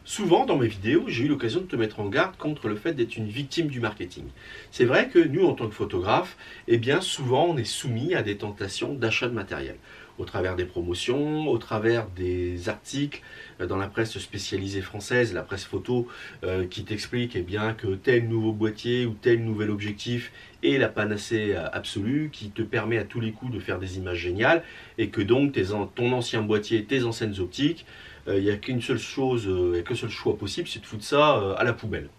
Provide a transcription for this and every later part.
Souvent dans mes vidéos, j'ai eu l'occasion de te mettre en garde contre le fait d'être une victime du marketing. C'est vrai que nous, en tant que photographes, eh bien souvent on est soumis à des tentations d'achat de matériel. Au travers des promotions, au travers des articles dans la presse spécialisée française, la presse photo, qui t'explique eh bien, que tel nouveau boîtier ou tel nouvel objectif est la panacée absolue, qui te permet à tous les coups de faire des images géniales, et que donc ton ancien boîtier, tes anciennes optiques, il n'y a qu'une seule chose, il n'y a qu'un seul choix possible, c'est de foutre ça à la poubelle.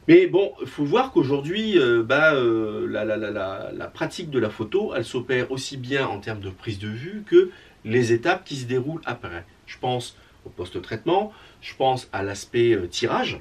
Mais bon, il faut voir qu'aujourd'hui, la pratique de la photo, elle s'opère aussi bien en termes de prise de vue que les étapes qui se déroulent après. Je pense au post-traitement, je pense à l'aspect tirage.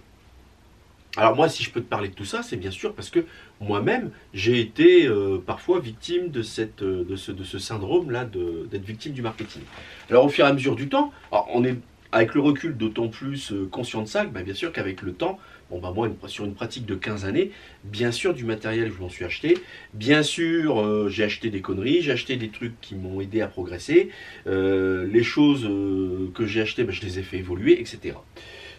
Alors moi, si je peux te parler de tout ça, c'est bien sûr parce que moi-même, j'ai été parfois victime de ce syndrome-là d'être victime du marketing. Alors au fur et à mesure du temps, alors, on est avec le recul d'autant plus conscient de ça, que, bien sûr qu'avec le temps, moi, sur une pratique de 15 années, bien sûr du matériel, je m'en suis acheté. Bien sûr, j'ai acheté des conneries, j'ai acheté des trucs qui m'ont aidé à progresser. Les choses que j'ai achetées, je les ai fait évoluer, etc.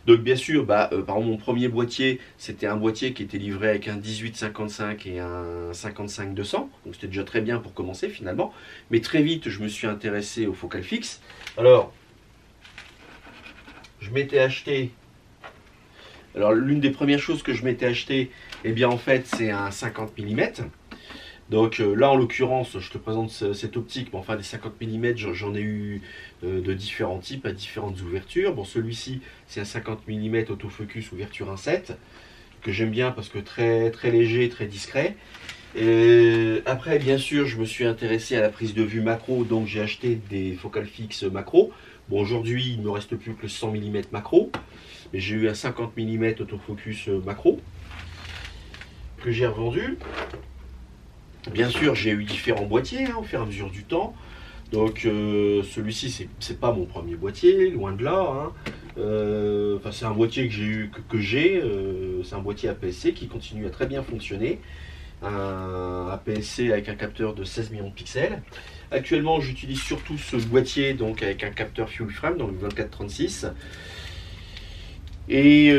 Donc bien sûr, par exemple, mon premier boîtier, c'était un boîtier qui était livré avec un 18-55 et un 55-200. Donc c'était déjà très bien pour commencer finalement. Mais très vite, je me suis intéressé au focal fixe. Alors, je m'étais acheté... Alors l'une des premières choses que je m'étais acheté, eh bien en fait, c'est un 50 mm. Donc là, en l'occurrence, je te présente cette optique, mais enfin des 50 mm, j'en ai eu de différents types, à différentes ouvertures. Bon, celui-ci, c'est un 50 mm autofocus ouverture 1.7, que j'aime bien parce que très, très léger, très discret. Après, bien sûr, je me suis intéressé à la prise de vue macro, donc j'ai acheté des focales fixes macro. Bon, aujourd'hui, il ne me reste plus que le 100 mm macro, mais j'ai eu un 50 mm autofocus macro, que j'ai revendu. Bien sûr, j'ai eu différents boîtiers au fur et à mesure du temps. Donc celui-ci, c'est pas mon premier boîtier, loin de là. C'est un boîtier que j'ai. C'est un boîtier APS-C qui continue à très bien fonctionner. Un APS-C avec un capteur de 16 millions de pixels. Actuellement, j'utilise surtout ce boîtier donc avec un capteur full frame, donc le 24-36. Et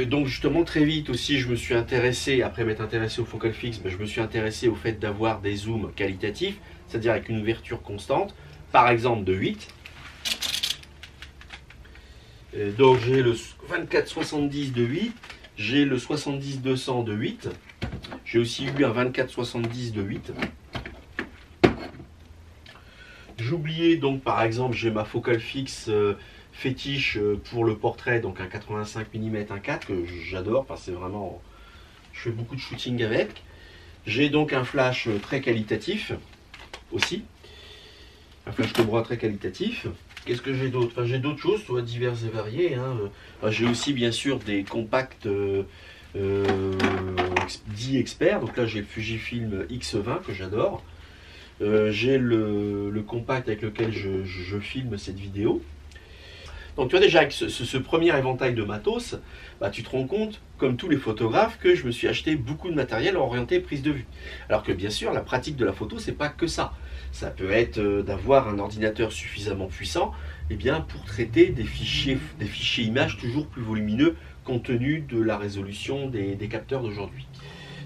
donc justement très vite aussi je me suis intéressé, après m'être intéressé au focal fixe, je me suis intéressé au fait d'avoir des zooms qualitatifs, c'est-à-dire avec une ouverture constante, par exemple de 8. Donc j'ai le 24-70 de 8, j'ai le 70-200 de 8, j'ai aussi eu un 24-70 de 8. J'oubliais donc par exemple, j'ai ma focale fixe fétiche pour le portrait, donc un 85 mm 1.4 que j'adore, enfin c'est vraiment, je fais beaucoup de shooting avec. J'ai donc un flash très qualitatif aussi, un flash Cobra très qualitatif. Qu'est-ce que j'ai d'autre? Enfin, j'ai d'autres choses, soit diverses et variées. J'ai aussi bien sûr des compacts dits experts, donc là j'ai le Fujifilm X20 que j'adore. J'ai le compact avec lequel je filme cette vidéo. Donc tu vois déjà avec ce premier éventail de matos, tu te rends compte, comme tous les photographes, que je me suis acheté beaucoup de matériel orienté prise de vue. Alors que bien sûr, la pratique de la photo, c'est pas que ça. Ça peut être d'avoir un ordinateur suffisamment puissant pour traiter des fichiers images toujours plus volumineux compte tenu de la résolution des capteurs d'aujourd'hui.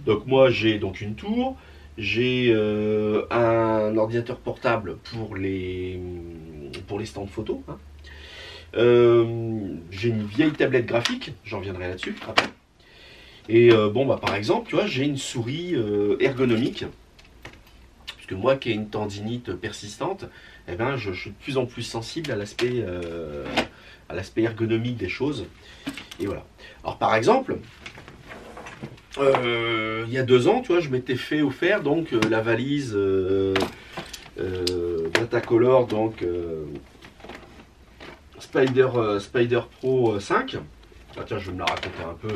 Donc moi j'ai donc une tour, j'ai un ordinateur portable pour les stands photo. J'ai une vieille tablette graphique, j'en reviendrai là-dessus après. Et par exemple, tu vois, j'ai une souris ergonomique. Parce que moi qui ai une tendinite persistante, je suis de plus en plus sensible à l'aspect ergonomique des choses. Et voilà. Alors par exemple, il y a 2 ans, tu vois, je m'étais fait offert donc la valise Datacolor, donc Spider Pro 5. Ah, tiens, je vais me la raconter un peu.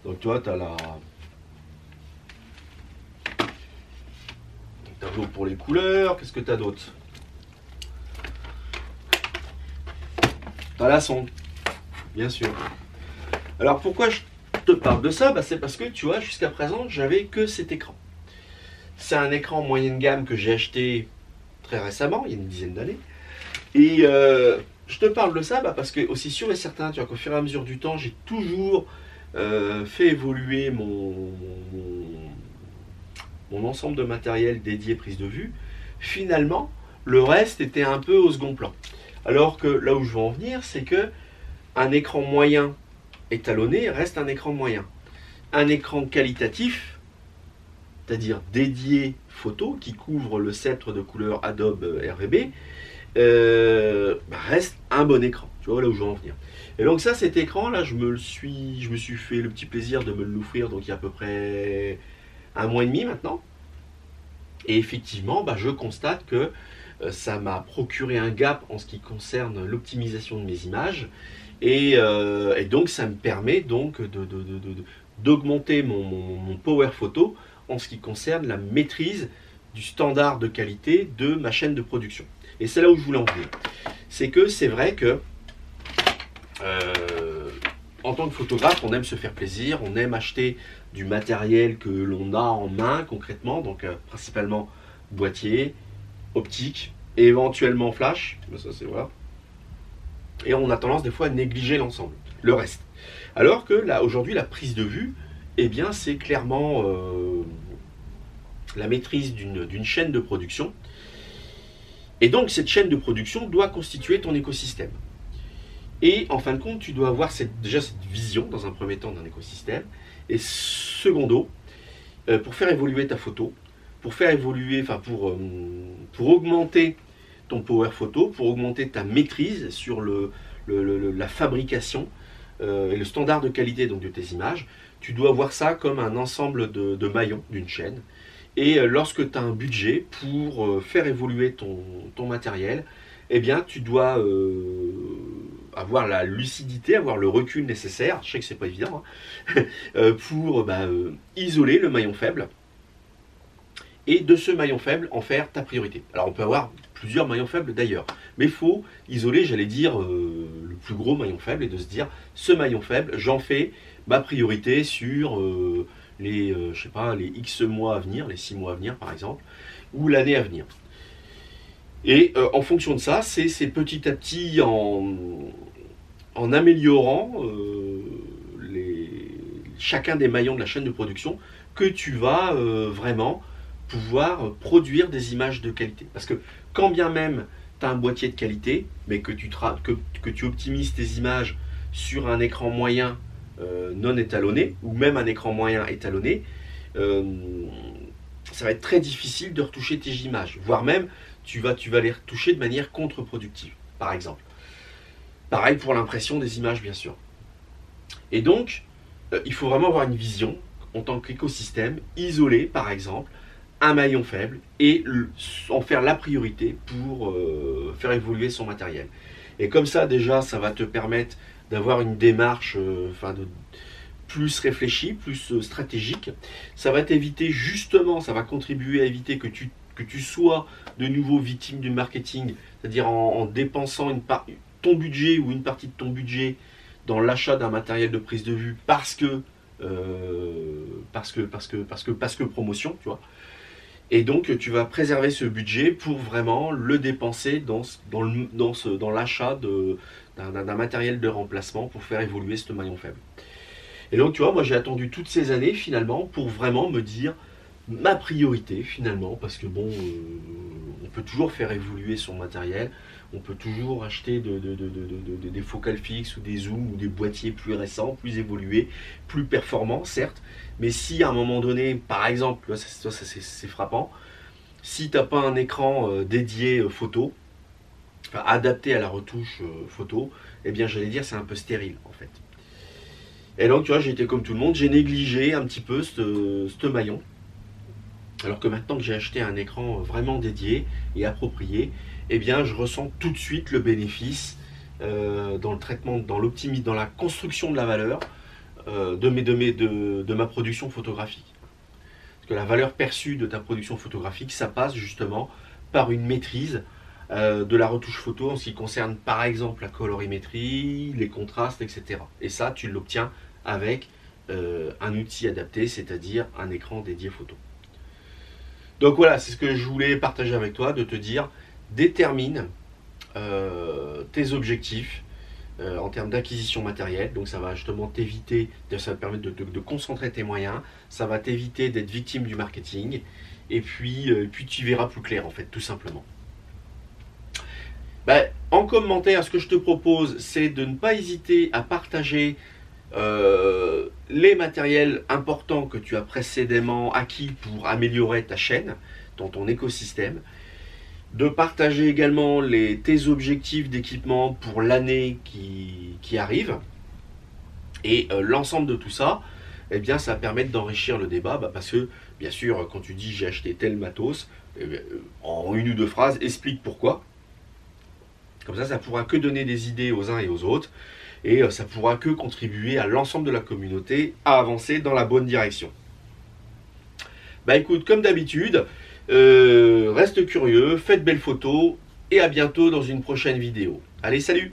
Donc toi, tu as la tableau pour les couleurs. Qu'est-ce que tu as d'autre? Tu as la sonde, bien sûr. Alors pourquoi je te parle de ça? C'est parce que tu vois, jusqu'à présent, j'avais que cet écran. C'est un écran moyenne gamme que j'ai acheté très récemment, il y a une dizaine d'années. Et je te parle de ça parce que aussi sûr et certain, tu vois, qu'au fur et à mesure du temps, j'ai toujours fait évoluer mon ensemble de matériel dédié prise de vue. Finalement, le reste était un peu au second plan. Alors que là où je veux en venir, c'est que un écran moyen étalonné reste un écran moyen. Un écran qualitatif, c'est-à-dire dédié photo, qui couvre le sceptre de couleur Adobe RGB, reste un bon écran. Tu vois là où je veux en venir. Et donc ça, cet écran là, je me suis fait le petit plaisir de me l'offrir, donc il y a à peu près un mois et demi maintenant. Et effectivement, je constate que ça m'a procuré un gap en ce qui concerne l'optimisation de mes images. Et donc ça me permet donc d'augmenter mon power photo en ce qui concerne la maîtrise du standard de qualité de ma chaîne de production. Et c'est là où je voulais en venir. C'est que c'est vrai que en tant que photographe, on aime se faire plaisir, on aime acheter du matériel que l'on a en main concrètement, donc principalement boîtier, optique, et éventuellement flash, ça c'est voilà. Et on a tendance des fois à négliger l'ensemble, le reste. Alors que là, aujourd'hui, la prise de vue, eh bien, c'est clairement la maîtrise d'une chaîne de production. Et donc, cette chaîne de production doit constituer ton écosystème. Et en fin de compte, tu dois avoir déjà cette vision, dans un premier temps, d'un écosystème. Et secondo, pour faire évoluer ta photo, pour faire évoluer, pour augmenter ton power photo, pour augmenter ta maîtrise sur la fabrication et le standard de qualité donc, de tes images, tu dois voir ça comme un ensemble de maillons d'une chaîne. Et lorsque tu as un budget pour faire évoluer ton matériel, eh bien, tu dois avoir la lucidité, avoir le recul nécessaire, je sais que c'est pas évident, hein, pour isoler le maillon faible, et de ce maillon faible, en faire ta priorité. Alors, on peut avoir plusieurs maillons faibles d'ailleurs, mais il faut isoler, j'allais dire, le plus gros maillon faible, et de se dire, ce maillon faible, j'en fais ma priorité sur les X mois à venir, les 6 mois à venir par exemple, ou l'année à venir. Et en fonction de ça, c'est petit à petit en améliorant chacun des maillons de la chaîne de production que tu vas vraiment pouvoir produire des images de qualité. Parce que quand bien même tu as un boîtier de qualité, mais que tu optimises tes images sur un écran moyen non étalonné, ou même un écran moyen étalonné, ça va être très difficile de retoucher tes images, voire même tu vas les retoucher de manière contre-productive, par exemple. Pareil pour l'impression des images, bien sûr. Et donc, il faut vraiment avoir une vision en tant qu'écosystème, isoler, par exemple, un maillon faible et en faire la priorité pour faire évoluer son matériel. Et comme ça, déjà, ça va te permettre d'avoir une démarche plus réfléchie, plus stratégique. Ça va t'éviter, justement, ça va contribuer à éviter que tu sois de nouveau victime du marketing, c'est-à-dire en dépensant ton budget ou une partie de ton budget dans l'achat d'un matériel de prise de vue parce que promotion, tu vois. Et donc tu vas préserver ce budget pour vraiment le dépenser dans l'achat d'un matériel de remplacement pour faire évoluer ce maillon faible. Et donc tu vois, moi j'ai attendu toutes ces années finalement pour vraiment me dire ma priorité finalement, parce que bon, on peut toujours faire évoluer son matériel, on peut toujours acheter des focales fixes ou des zooms ou des boîtiers plus récents, plus évolués, plus performants certes, mais si à un moment donné, par exemple, ça c'est frappant, si tu n'as pas un écran dédié photo, adapté à la retouche photo, eh bien j'allais dire c'est un peu stérile en fait. Et donc tu vois, j'ai été comme tout le monde, j'ai négligé un petit peu ce maillon. Alors que maintenant que j'ai acheté un écran vraiment dédié et approprié, eh bien je ressens tout de suite le bénéfice dans le traitement, dans la construction de la valeur de ma production photographique. Parce que la valeur perçue de ta production photographique, ça passe justement par une maîtrise de la retouche photo en ce qui concerne par exemple la colorimétrie, les contrastes, etc. Et ça, tu l'obtiens avec un outil adapté, c'est-à-dire un écran dédié photo. Donc voilà, c'est ce que je voulais partager avec toi, de te dire, détermine tes objectifs en termes d'acquisition matérielle. Donc ça va justement t'éviter, ça va te permettre de concentrer tes moyens, ça va t'éviter d'être victime du marketing, et puis tu verras plus clair en fait, tout simplement. En commentaire, ce que je te propose, c'est de ne pas hésiter à partager les matériels importants que tu as précédemment acquis pour améliorer ta chaîne, dans ton écosystème. De partager également tes objectifs d'équipement pour l'année qui arrive. Et l'ensemble de tout ça, eh bien, ça va permettre d'enrichir le débat, parce que, bien sûr, quand tu dis j'ai acheté tel matos, en une ou deux phrases, explique pourquoi. Comme ça pourra que donner des idées aux uns et aux autres, et ça pourra que contribuer à l'ensemble de la communauté à avancer dans la bonne direction. Écoute, comme d'habitude, reste curieux, fais de belles photos, et à bientôt dans une prochaine vidéo. Allez, salut!